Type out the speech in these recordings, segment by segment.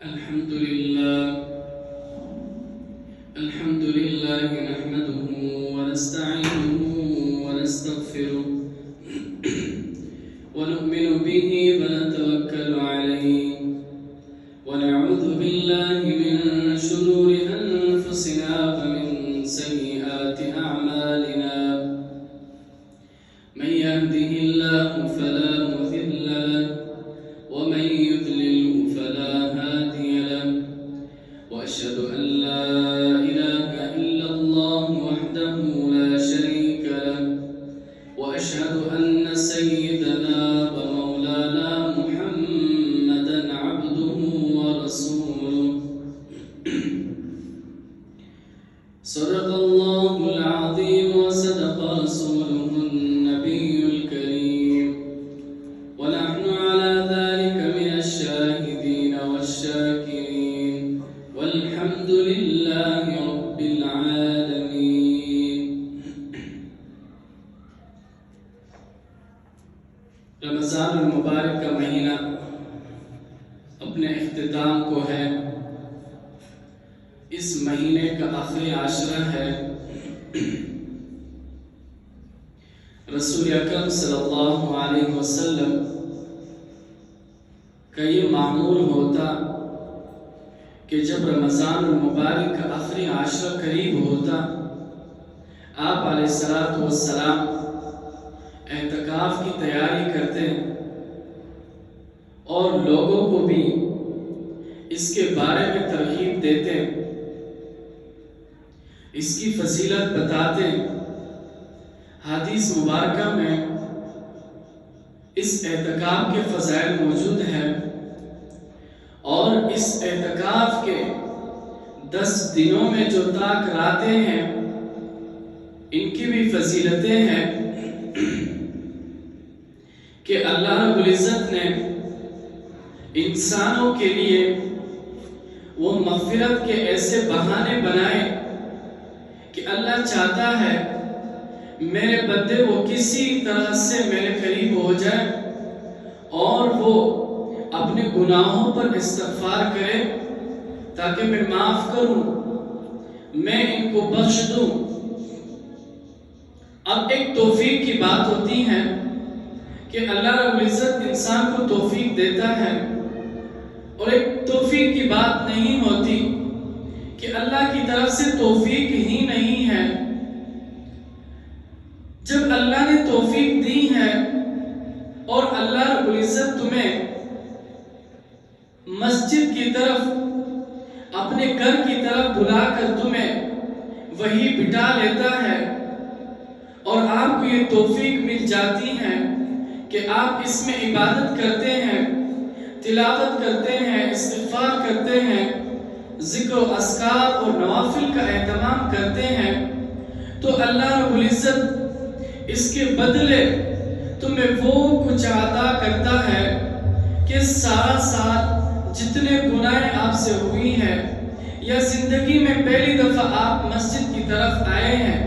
الحمد لله نحمده ونستعينه ونستغفره ونؤمن به ونتوكل عليه ونعوذ بالله من شرور أنفسنا ومن سيئات أعمالنا من يهده الله فلا مضل له ومن يضلل فلا هادي له وأشهد أن لا إله إلا الله وحده لا شريك له وأشهد أن سيدنا ومولانا محمدا عبده ورسوله صدق الله العظيم وصدق رسوله النبي الكريم ونحن على ذلك من الشاهدين والشاكرين والحمد لله رب العالمين. رمضان المبارک کا مہینہ اپنے اختتام کو ہے. اس مہینے کا آخری عاشرہ ہے. رسول اکرم صلی اللہ علیہ وسلم کا یہ معمول ہوتا کہ جب رمضان المبارک کا آخری عاشرہ قریب ہوتا آپ علیہ السلام اعتکاف کی تیاری کرتے اور لوگوں کو بھی اس کے بارے میں ترغیب دیتے، اس کی فضیلت بتاتے. حدیث مبارکہ میں اس اعتکاف کے فضائل موجود ہیں اور اس اعتکاف کے 10 دنوں میں جو طاق راتیں ہیں ان کی بھی فضیلتیں ہیں کہ اللہ رب العزت نے انسانوں کے لیے وہ مغفرت کے ایسے بہانے بنائے کہ اللہ چاہتا ہے میرے بندے وہ کسی طرح سے میرے قریب ہو جائے اور وہ اپنے گناہوں پر استغفار کرے تاکہ میں معاف کروں، میں ان کو بخش دوں. اب ایک توفیق کی بات ہوتی ہے کہ اللہ رب العزت انسان کو توفیق دیتا ہے اور ایک توفیق کی بات نہیں ہوتی کہ اللہ کی طرف سے توفیق ہی نہیں ہے. جب اللہ نے توفیق دی ہے اور اللہ رب العزت تمہیں مسجد کی طرف اپنے گھر کی طرف بلا کر تمہیں وہی بٹھا لیتا ہے اور آپ کو یہ توفیق مل جاتی ہے کہ آپ اس میں عبادت کرتے ہیں، تلاوت کرتے ہیں، استغفار کرتے ہیں، ذکر و اذکار اور نوافل کا اہتمام کرتے ہیں، تو اللہ رب العزت اس کے بدلے تمہیں وہ کچھ عطا کرتا ہے کہ سارا سال جتنے گناہ آپ سے ہوئی ہیں یا زندگی میں پہلی دفعہ آپ مسجد کی طرف آئے ہیں،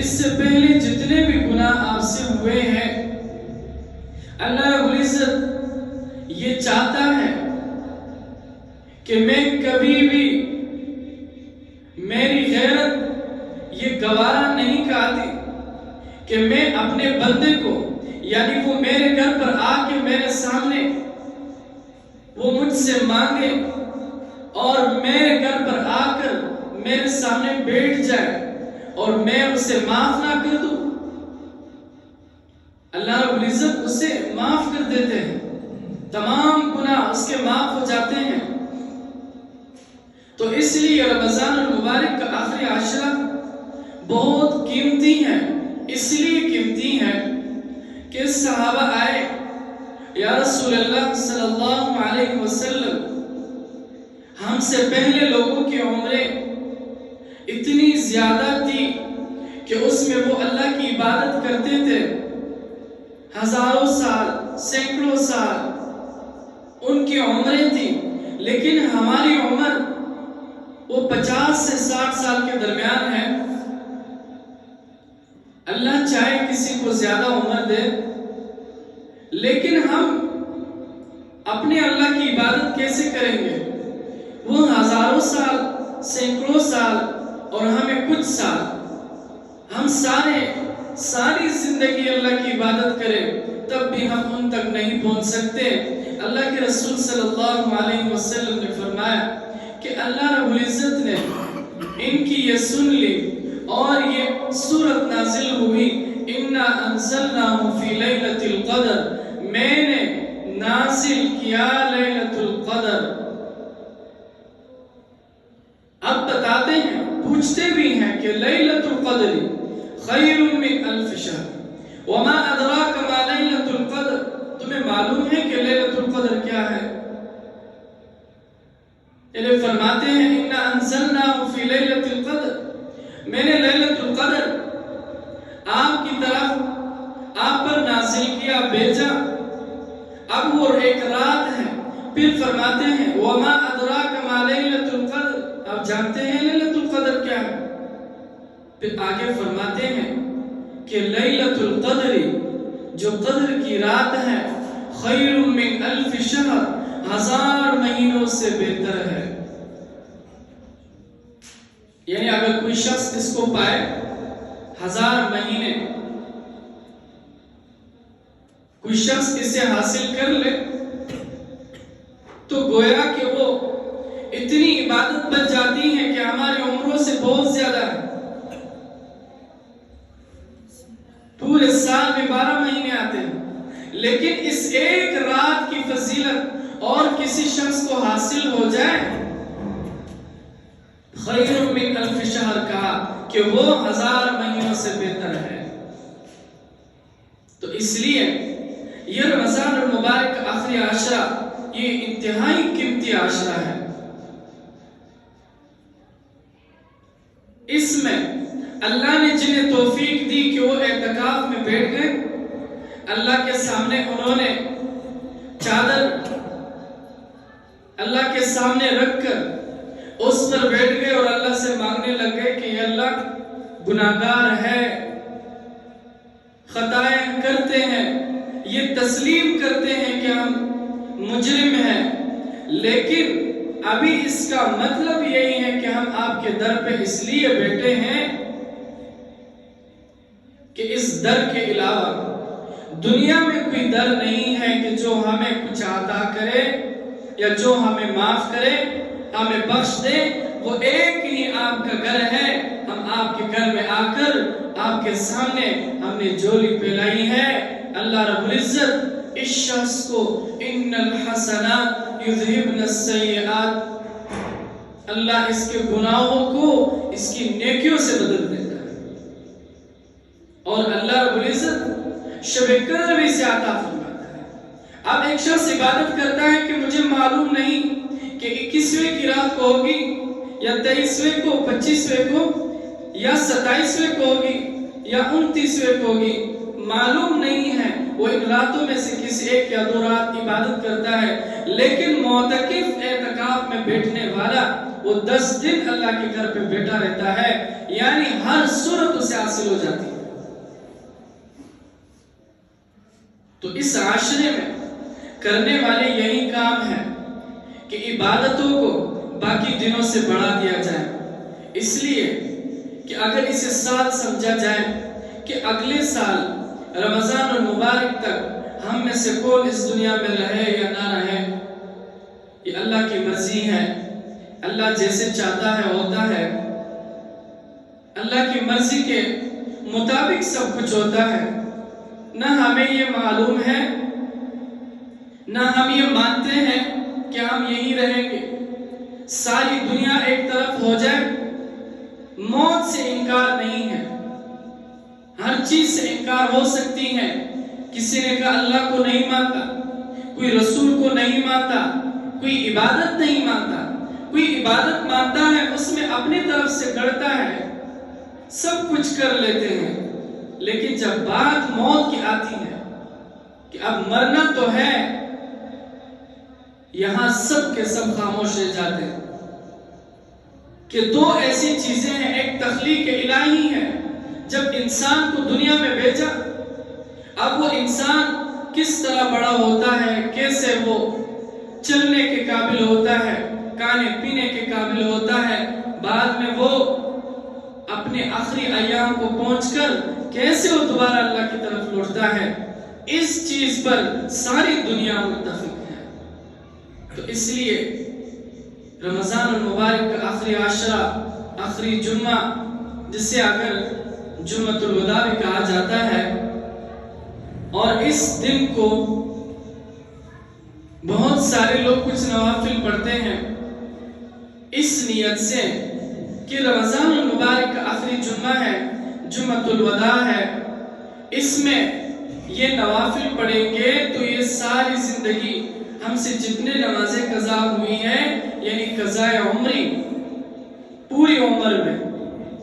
اس سے پہلے جتنے بھی گناہ آپ سے ہوئے ہیں، اللہ رب العزت یہ چاہتا ہے کہ میں کبھی بھی میری غیرت یہ گوارا نہیں کرتی کہ میں اپنے بندے کو یعنی وہ میرے گھر پر آ کے میرے سامنے وہ مجھ سے مانگے اور میرے گھر پر آ کر میرے سامنے بیٹھ جائے اور میں اسے معاف نہ کر دوں. اللہ رب العزت اسے معاف کر دیتے ہیں، تمام گناہ اس کے معاف ہو جاتے ہیں. تو اس لیے رمضان المبارک کا آخری عاشرہ بہت قیمتی ہے. اس لیے قیمتی ہے کہ صحابہ آئے، یا رسول اللہ صلی اللہ علیہ وسلم ہم سے پہلے لوگوں کی عمریں اتنی زیادہ تھی کہ اس میں وہ اللہ کی عبادت کرتے تھے، ہزاروں سال، سینکڑوں سال ان کی عمریں تھیں، لیکن ہماری عمر وہ 50 سے 60 سال کے درمیان ہے. اللہ چاہے کسی کو زیادہ عمر دے، لیکن ہم اپنے اللہ کی عبادت کیسے کریں گے وہ ہزاروں سال، سینکڑوں سال اور ہمیں کچھ سال، ہم ساری زندگی اللہ کی عبادت کریں تب بھی ہم ان تک نہیں پہنچ سکتے۔ اللہ کے رسول صلی اللہ علیہ وسلم نے فرمایا کہ اللہ رب العزت نے ان کی یہ سن لی اور یہ سورت نازل ہوئی، اِنَّا أَنزَلْنَاهُ فِي لَيْلَةِ الْقَدْرِ، میں نے نازل کیا لیلۃ القدر۔ اب بتاتے ہیں، پوچھتے بھی ہیں کہ لیلۃ القدر خیر من الف شہر وما ادراک ما لیلۃ القدر، تمہیں معلوم ہے کہ لیلۃ القدر کیا ہے؟ یہ فرماتے ہیں اِنَّا أَنزَلْنَاهُ فِي لَيْلَةِ الْقَدْرِ، میں نے لیلۃ القدر آپ کی طرف آپ پر نازل کیا، بھیجا۔ اب وہ ایک رات ہے، پھر فرماتے ہیں وَمَا أَدْرَاكَ مَا لَيْلَةُ الْقَدْرِ، آپ جانتے ہیں لیلۃ القدر کیا ہے؟ پھر آگے فرماتے ہیں کہ لیلۃ القدر جو قدر کی رات ہے خیر من الف شہر، 1000 مہینوں سے بہتر ہے۔ یعنی اگر کوئی شخص اس کو پائے 1000 مہینے، کوئی شخص اسے حاصل کر لے تو گویا کہ وہ اتنی عبادت بن جاتی ہے کہ ہماری عمروں سے بہت زیادہ ہے۔ پورے سال میں 12 مہینے آتے ہیں، لیکن اس ایک رات کی فضیلت اور کسی شخص کو حاصل ہو جائے، خیر من الف شہر کہا کہ وہ 1000 مہینوں سے بہتر ہے۔ تو اس لیے یہ رمضان المبارک کا آخری عشرہ یہ انتہائی قیمتی عشرہ ہے۔ اس میں اللہ نے جنہیں توفیق دی کہ وہ اعتکاف میں بیٹھ گئے، اللہ کے سامنے انہوں نے چادر اللہ کے سامنے رکھ کر اس پر بیٹھ گئے اور اللہ سے مانگنے لگ گئے کہ یہ اللہ گناہگار ہے، خطائیں کرتے ہیں، یہ تسلیم کرتے ہیں کہ ہم مجرم ہیں، لیکن ابھی اس کا مطلب یہی ہے کہ ہم آپ کے در پہ اس لیے بیٹھے ہیں کہ اس در کے علاوہ دنیا میں کوئی در نہیں ہے کہ جو ہمیں کچھ عطا کرے یا جو ہمیں معاف کرے، ہمیں بخش دے۔ وہ ایک ہی آپ کا گھر ہے، ہم آپ کے گھر میں آ کر آپ کے سامنے ہم نے جھولی پھیلائی ہے۔ اللہ رب العزت اس شخص کو ان الحسنات یذہبن السیئات، اللہ اس کے گناہوں کو اس کی نیکیوں سے بدل دیتا ہے، اور اللہ رب العزت شب قدر بھی سے عطا فرماتا ہے۔ اب ایک شخص عبادت کرتا ہے کہ مجھے معلوم نہیں کہ 21ویں کی رات کو ہوگی یا 23ویں کو، 25ویں کو یا 27ویں کو ہوگی یا 29ویں کو ہوگی، معلوم نہیں ہے۔ وہ ان راتوں میں سے کسی ایک یا 2 رات عبادت کرتا ہے، لیکن معتکف اعتکاف میں بیٹھنے والا وہ 10 دن اللہ کے گھر پہ بیٹھا رہتا ہے، یعنی ہر صورت اسے حاصل ہو جاتی ہے۔ تو اس عاشرے میں کرنے والے یہی کام ہے کہ عبادتوں کو باقی دنوں سے بڑھا دیا جائے، اس لیے کہ اگر اسے سال سمجھا جائے کہ اگلے سال رمضان المبارک تک ہم میں سے کون اس دنیا میں رہے یا نہ رہے، یہ اللہ کی مرضی ہے۔ اللہ جیسے چاہتا ہے ہوتا ہے، اللہ کی مرضی کے مطابق سب کچھ ہوتا ہے۔ نہ ہمیں یہ معلوم ہے، نہ ہم یہ مانتے ہیں کہ ہم یہیں رہیں گے۔ ساری دنیا ایک طرف ہو جائے، موت سے انکار نہیں ہے، ہر چیز سے انکار ہو سکتی ہے۔ کسی نے کہا اللہ کو نہیں مانتا، کوئی رسول کو نہیں مانتا، کوئی عبادت نہیں مانتا، کوئی عبادت مانتا ہے اس میں اپنی طرف سے گڑتا ہے، سب کچھ کر لیتے ہیں، لیکن جب بات موت کی آتی ہے کہ اب مرنا تو ہے، یہاں سب کے سب خاموش رہ جاتے ہیں۔ کہ 2 ایسی چیزیں ہیں، ایک تخلیق الہی ہے، جب انسان کو دنیا میں بھیجا، اب وہ انسان کس طرح بڑا ہوتا ہے، کیسے وہ چلنے کے قابل ہوتا ہے، کھانے پینے کے قابل ہوتا ہے، بعد میں وہ اپنے آخری ایام کو پہنچ کر کیسے وہ دوبارہ اللہ کی طرف لوٹتا ہے، اس چیز پر ساری دنیا متفق ہے۔ تو اس لیے رمضان المبارک کا آخری عشرہ، آخری جمعہ، جسے اگر جمعۃ الوداع بھی کہا جاتا ہے، اور اس دن کو بہت سارے لوگ کچھ نوافل پڑھتے ہیں اس نیت سے کہ رمضان المبارک کا آخری جمعہ ہے، جمعۃ الوداع ہے، اس میں یہ نوافل پڑھیں گے تو یہ ساری زندگی ہم سے جتنے نمازیں قضا ہوئی ہیں، یعنی قضاء عمری، پوری عمر میں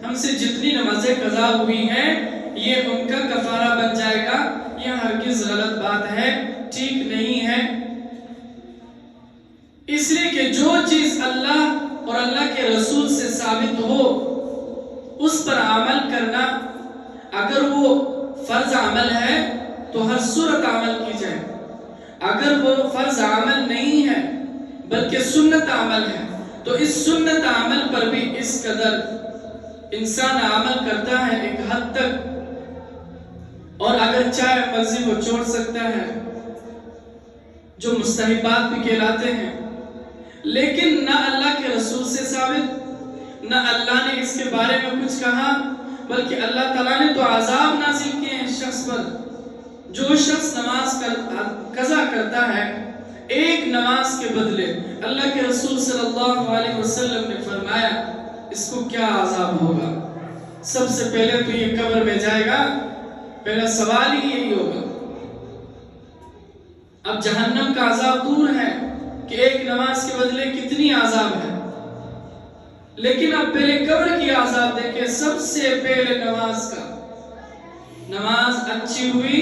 ہم سے جتنی نمازیں قضا ہوئی ہیں یہ ان کا کفارہ بن جائے گا۔ یہ ہرگز غلط بات ہے، ٹھیک نہیں ہے، اس لیے کہ جو چیز اللہ اور اللہ کے رسول سے ثابت ہو اس پر عمل کرنا، اگر وہ فرض عمل ہے تو ہر صورت عمل کی جائے، اگر وہ فرض عمل نہیں ہے بلکہ سنت عمل ہے تو اس سنت عمل پر بھی اس قدر انسان عمل کرتا ہے ایک حد تک، اور اگر چاہے مرضی وہ چھوڑ سکتا ہے، جو مستحبات بھی کہلاتے ہیں، لیکن نہ اللہ کے رسول سے ثابت، نہ اللہ نے اس کے بارے میں کچھ کہا، بلکہ اللہ تعالیٰ نے تو عذاب نازل کیے ہیں اس شخص پر۔ جو شخص نماز قضا کرتا ہے ایک نماز کے بدلے، اللہ کے رسول صلی اللہ علیہ وسلم نے فرمایا اس کو کیا عذاب ہوگا۔ سب سے پہلے تو یہ قبر میں جائے گا، پہلا سوال ہی یہی ہوگا۔ اب جہنم کا عذاب دور ہے کہ ایک نماز کے بدلے کتنی عذاب ہے، لیکن اب پہلے قبر کی عذاب دیکھیں۔ سب سے پہلے نماز کا، نماز اچھی ہوئی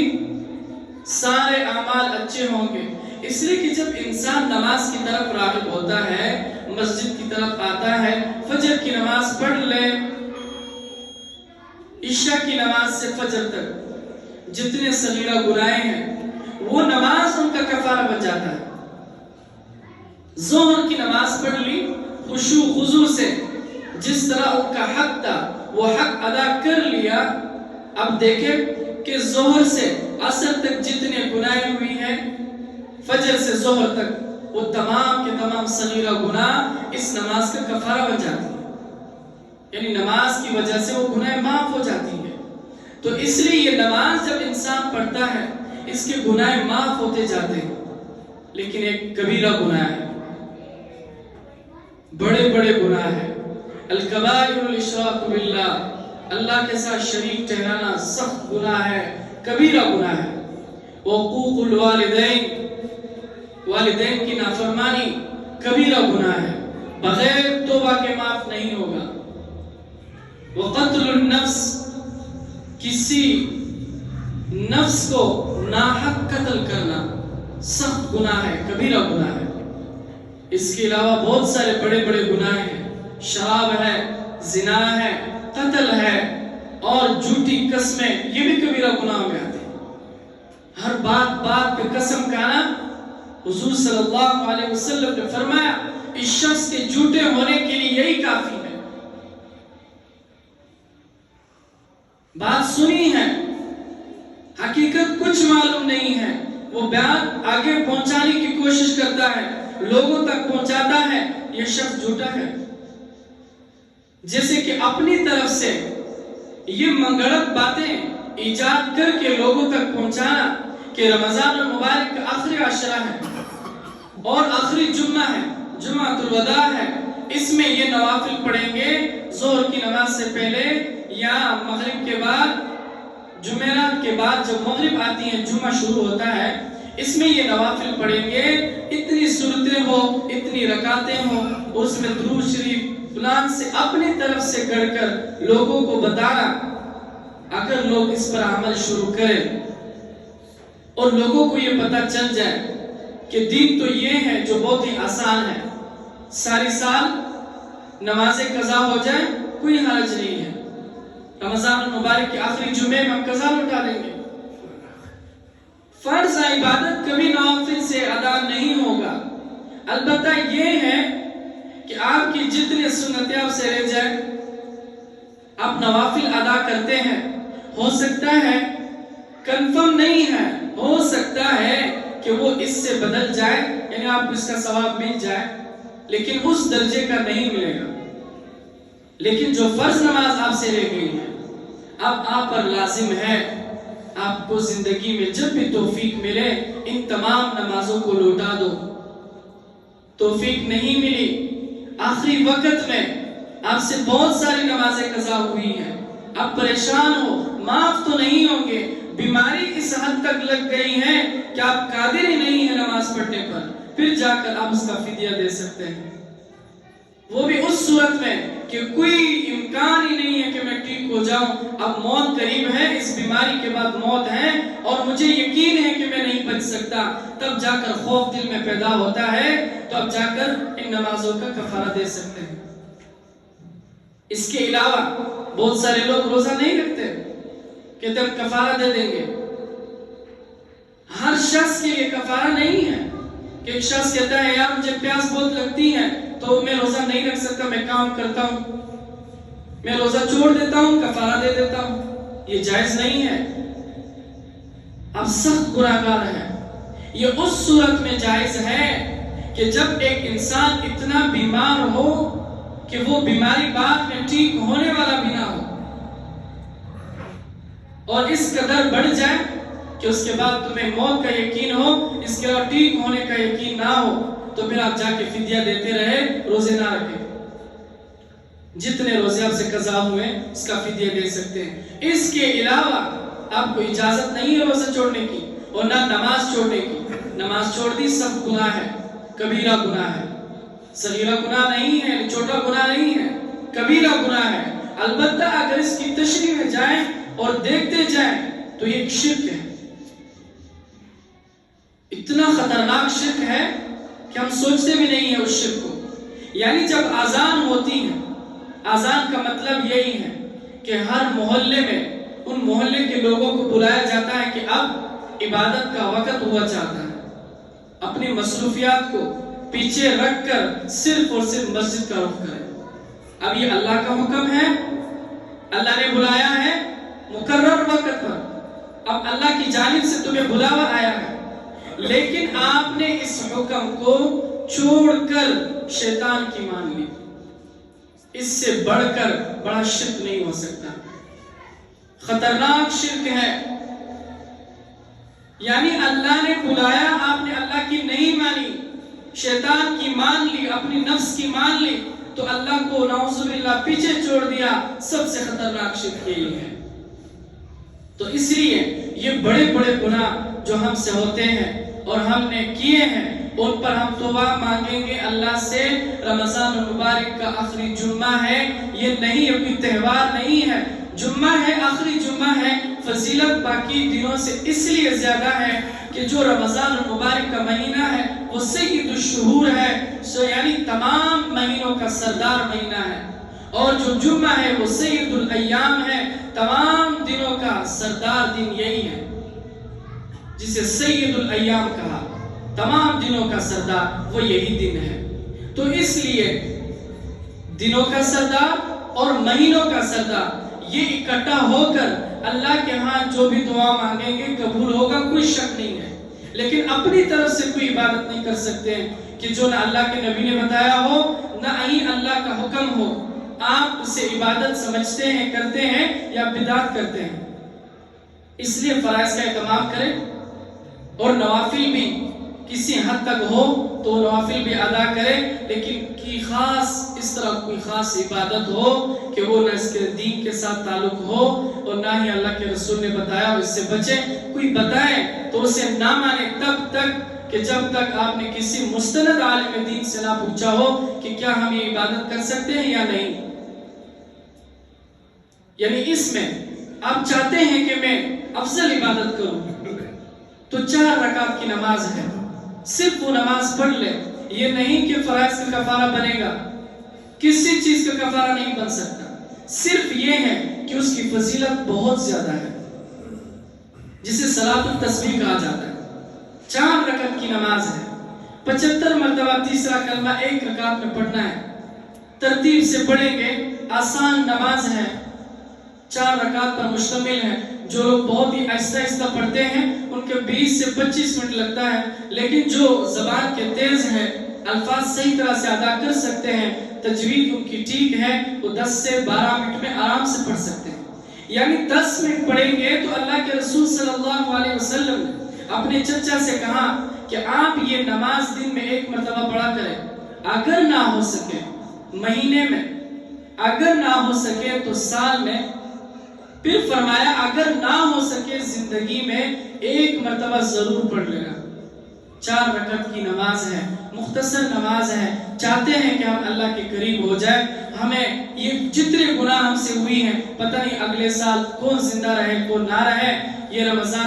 سارے اعمال اچھے ہوں گے، اس لیے کہ جب انسان نماز کی طرف راغب ہوتا ہے، مسجد کی طرف آتا ہے، فجر کی نماز پڑھ لے، عشاء کی نماز سے فجر تک جتنے صغیرہ گناہیں ہیں وہ نماز ان کا کفارہ بن جاتا ہے۔ ظہر کی نماز پڑھ لی خشوع خضوع سے، جس طرح ان کا حق تھا وہ حق ادا کر لیا۔ اب دیکھیں کہ ظہر سے عصر تک جتنے گناہیں ہوئی ہیں، فجر سے ظہر تک وہ تمام کے تمام صغیرہ گناہ اس نماز کا کفارہ بن جاتی ہے، یعنی نماز کی وجہ سے وہ گناہیں معاف ہو جاتی ہیں۔ تو اس لیے یہ نماز جب انسان پڑھتا ہے اس کے گناہیں معاف ہوتے جاتے ہیں، لیکن ایک کبیرہ گناہ ہے، بڑے بڑے گناہ ہیں۔ الکبائر الاشراک باللہ، اللہ کے ساتھ شریک ٹھہرانا سخت گناہ ہے، کبیرہ گناہ ہے۔ حقوق الوالدین، والدین کی نافرمانی کبیرہ گناہ ہے، بغیر توبہ کے معاف نہیں ہوگا۔ وقتل النفس، کسی نفس کو ناحق قتل کرنا سخت گناہ ہے، کبیرہ گناہ ہے۔ اس کے علاوہ بہت سارے بڑے بڑے گناہ ہیں، شراب ہے، زنا ہے، قتل ہے، اور جھوٹی قسمیں، یہ بھی کبیرہ گناہ میں آتے ہیں۔ ہر بات بات پہ قسم کھانا، حضور صلی اللہ علیہ وسلم نے فرمایا اس شخص کے جھوٹے ہونے کے لیے یہی کافی ہے۔ بات سنی ہے، حقیقت کچھ معلوم نہیں ہے، وہ بیان آگے پہنچانے کی کوشش کرتا ہے، لوگوں تک پہنچاتا ہے، یہ شخص جھوٹا ہے۔ جیسے کہ اپنی طرف سے یہ منگڑت باتیں ایجاد کر کے لوگوں تک پہنچانا کہ رمضان المبارک کا آخری عشرہ ہے اور آخری جمعہ ہے، جمعۃ الوداع ہے، اس میں یہ نوافل پڑھیں گے ظہر کی نماز سے پہلے یا مغرب کے بعد، جمعرات کے بعد جب مغرب آتی ہے جمعہ شروع ہوتا ہے، اس میں یہ نوافل پڑھیں گے، اتنی سورتیں ہو، اتنی رکعتیں ہو، اس میں درود شریف فلان سے اپنی طرف سے گڑھ کر لوگوں کو بتانا۔ اگر لوگ اس پر عمل شروع کریں اور لوگوں کو یہ پتہ چل جائے کہ دین تو یہ ہے جو بہت ہی آسان ہے، ساری سال نمازیں قضا ہو جائیں کوئی حرج نہیں ہے، رمضان المبارک کے آخری جمعے میں ہم قضا لوٹا دیں گے، فرض عبادت کبھی نوافل سے ادا نہیں ہوگا۔ البتہ یہ ہے کہ آپ کی جتنے سنتیں آپ سے رہ جائیں، آپ نوافل ادا کرتے ہیں، ہو سکتا ہے، کنفرم نہیں ہے، ہو سکتا ہے کہ وہ اس سے بدل جائے، یعنی آپ کو اس کا ثواب مل جائے، لیکن اس درجے کا نہیں ملے گا۔ لیکن جو فرض نماز آپ سے رہ گئی ہے، اب آپ پر لازم ہے، آپ کو زندگی میں جب بھی توفیق ملے ان تمام نمازوں کو لوٹا دو۔ توفیق نہیں ملی، آخری وقت میں آپ سے بہت ساری نمازیں قضا ہوئی ہیں، آپ پریشان ہو، معاف تو نہیں ہوں گے، بیماری اس حد تک لگ گئی ہے کہ آپ قادر ہی نہیں ہیں نماز پڑھنے پر، پھر جا کر آپ اس کا فدیہ دے سکتے ہیں، وہ بھی اس صورت میں کہ کوئی امکان ہی نہیں ہے کہ میں ٹھیک ہو جاؤں، اب موت قریب ہے، اس بیماری کے بعد موت ہے اور مجھے یقین ہے کہ میں نہیں بچ سکتا، تب جا کر خوف دل میں پیدا ہوتا ہے، تو اب جا کر ان نمازوں کا کفارہ دے سکتے ہیں۔ اس کے علاوہ بہت سارے لوگ روزہ نہیں رکھتے، کہتے ہم کفارہ دے دیں گے۔ ہر شخص کے لیے کفارہ نہیں ہے کہ ایک شخص کہتا ہے یار مجھے پیاس بہت لگتی ہے تو میں روزہ نہیں رکھ سکتا، میں کام کرتا ہوں، میں روزہ چھوڑ دیتا ہوں، کفارہ دے دیتا ہوں، یہ جائز نہیں ہے۔ اب سخت گناہگار ہے، یہ اس صورت میں جائز ہے کہ جب ایک انسان اتنا بیمار ہو کہ وہ بیماری بعد میں ٹھیک ہونے والا بھی نہ ہو، اور اس قدر بڑھ جائے کہ اس کے بعد تمہیں موت کا یقین ہو، اس کے بعد ٹھیک ہونے کا یقین نہ ہو، تو پھر آپ جا کے فدیہ دیتے رہے، روزے نہ رکھیں۔ جتنے روزے آپ سے قضا ہوئے اس کا فدیہ دے سکتے ہیں۔ اس کے علاوہ آپ کو اجازت نہیں ہے روزہ چھوڑنے کی اور نہ نماز چھوڑنے کی۔ نماز چھوڑ دی سب گناہ ہے، کبیرہ گناہ ہے، صغیرہ گناہ نہیں ہے، چھوٹا گناہ نہیں ہے، کبیرہ گناہ ہے۔ البتہ اگر اس کی تشریح میں جائیں اور دیکھتے جائیں تو یہ ایک شرک ہے، اتنا خطرناک شرک ہے کہ ہم سوچتے بھی نہیں ہیں اس شرک کو۔ یعنی جب اذان ہوتی ہے، اذان کا مطلب یہی ہے کہ ہر محلے میں ان محلے کے لوگوں کو بلایا جاتا ہے کہ اب عبادت کا وقت ہوا چاہتا ہے، اپنی مصروفیات کو پیچھے رکھ کر صرف اور صرف مسجد کا رخ کریں۔ اب یہ اللہ کا حکم ہے، اللہ نے بلایا ہے مقرر وقت پر، اب اللہ کی جانب سے تمہیں بلاوا آیا ہے، لیکن آپ نے اس حکم کو چھوڑ کر شیطان کی مان لی۔ اس سے بڑھ کر بڑا شرک نہیں ہو سکتا، خطرناک شرک ہے۔ یعنی اللہ نے بلایا، آپ نے اللہ کی نہیں مانی، شیطان کی مان لی، اپنی نفس کی مان لی، تو اللہ کو نعوذ باللہ پیچھے چھوڑ دیا۔ سب سے خطرناک شرک یہی ہے۔ تو اس لیے یہ بڑے بڑے گناہ جو ہم سے ہوتے ہیں اور ہم نے کیے ہیں، ان پر ہم توبہ مانگیں گے اللہ سے۔ رمضان المبارک کا آخری جمعہ ہے، یہ نہیں کوئی تہوار نہیں ہے، جمعہ ہے، آخری جمعہ ہے۔ فضیلت باقی دنوں سے اس لیے زیادہ ہے کہ جو رمضان المبارک کا مہینہ ہے وہ سید الشہور ہے، یعنی تمام مہینوں کا سردار مہینہ ہے، اور جو جمعہ ہے وہ سید الایام ہے، تمام دنوں کا سردار دن یہی ہے، جسے سید الایام کہا، تمام دنوں کا سردار وہ یہی دن ہے۔ تو اس لیے دنوں کا سردار اور مہینوں کا سردار یہ اکٹھا ہو کر اللہ کے ہاں جو بھی دعا مانگیں گے قبول ہوگا، کوئی شک نہیں ہے۔ لیکن اپنی طرف سے کوئی عبادت نہیں کر سکتے کہ جو نہ اللہ کے نبی نے بتایا ہو، نہ ہی اللہ کا حکم ہو۔ آپ اسے عبادت سمجھتے ہیں، کرتے ہیں، یا بدعت کرتے ہیں۔ اس لیے فرائض کا اہتمام کریں، اور نوافل بھی کسی حد تک ہو تو نوافل بھی ادا کریں، لیکن کی خاص اس طرح کوئی خاص عبادت ہو کہ وہ نہ اس کے دین کے ساتھ تعلق ہو اور نہ ہی اللہ کے رسول نے بتایا ہو، اس سے بچیں۔ کوئی بتائے تو اسے نہ مانے تب تک کہ جب تک آپ نے کسی مستند عالم دین سے نہ پوچھا ہو کہ کیا ہم یہ عبادت کر سکتے ہیں یا نہیں۔ یعنی اس میں آپ چاہتے ہیں کہ میں افضل عبادت کروں تو 4 رکعت کی نماز ہے، صرف وہ نماز پڑھ لے۔ یہ نہیں کہ فرائض کا کفارہ بنے گا، کسی چیز کا کفارہ نہیں بن سکتا، صرف یہ ہے کہ اس کی فضیلت بہت زیادہ ہے، جسے صلاۃ التسبیح کہا جاتا ہے۔ 4 رکعت کی نماز ہے، 75 مرتبہ تیسرا کلمہ 1 رکعت میں پڑھنا ہے، ترتیب سے پڑھیں گے. آسان نماز ہے, 4 رکعت پر مشتمل ہے. جو لوگ بہت ہی آہستہ آہستہ پڑھتے ہیں ان کے 20 سے 25 منٹ لگتا ہے, لیکن جو زبان کے تیز ہیں, الفاظ صحیح طرح سے ادا کر سکتے ہیں, تجوید ان کی ٹھیک ہے, وہ 10 سے 12 منٹ میں آرام سے پڑھ سکتے ہیں. یعنی 10 منٹ پڑھیں گے تو اللہ کے رسول صلی اللہ علیہ وسلم نے اپنے چچا سے کہا کہ آپ یہ نماز دن میں 1 مرتبہ پڑھا کریں, اگر نہ ہو سکے مہینے میں, اگر نہ ہو سکے تو سال میں, پھر فرمایا اگر نہ ہو سکے زندگی میں 1 مرتبہ ضرور پڑھ لینا. 4 رکعت کی نماز ہے, مختصر نماز ہے. چاہتے ہیں کہ ہم اللہ کے قریب ہو جائیں. ہمیں یہ جتنے گناہ ہم سے ہوئی ہیں, پتہ نہیں اگلے سال کون زندہ رہے کون نہ رہے. یہ رمضان